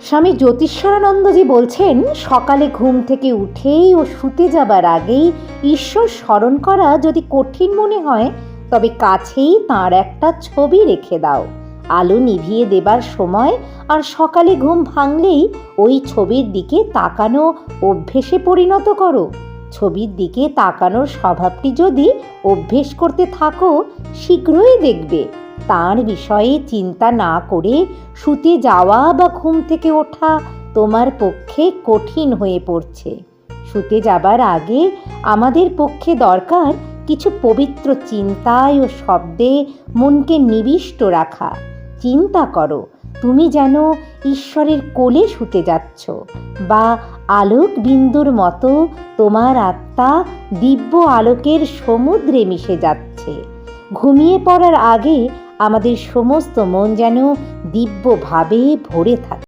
স্বামী জ্যোতিষ্বরানন্দজি বলছেন, সকালে ঘুম থেকে উঠেই ও শুতে যাবার আগেই ঈশ্বর স্মরণ করা যদি কঠিন মনে হয়, তবে কাছেই তাঁর একটা ছবি রেখে দাও। আলো নিভিয়ে দেবার সময় আর সকালে ঘুম ভাঙলেই ওই ছবির দিকে তাকানো অভ্যেসে পরিণত করো। ছবির দিকে তাকানোর স্বভাবটি যদি অভ্যেস করতে থাকো, শীঘ্রই দেখবে তার বিষয়ে চিন্তা না করে শুতে যাওয়া বা ঘুম থেকে ওঠা তোমার পক্ষে কঠিন হয়ে পড়ছে। শুতে যাবার আগে আমাদের পক্ষে দরকার কিছু পবিত্র চিন্তায় ও শব্দে মনকে নিবিষ্ট রাখা। চিন্তা করো, তুমি যেন ঈশ্বরের কোলে শুতে যাচ্ছ, বা আলোক বিন্দুর মতো তোমার আত্মা দিব্য আলোকের সমুদ্রে মিশে যাচ্ছে। ঘুমিয়ে পড়ার আগে আমাদের সমস্ত মন যেন দিব্যভাবে ভরে থাকে।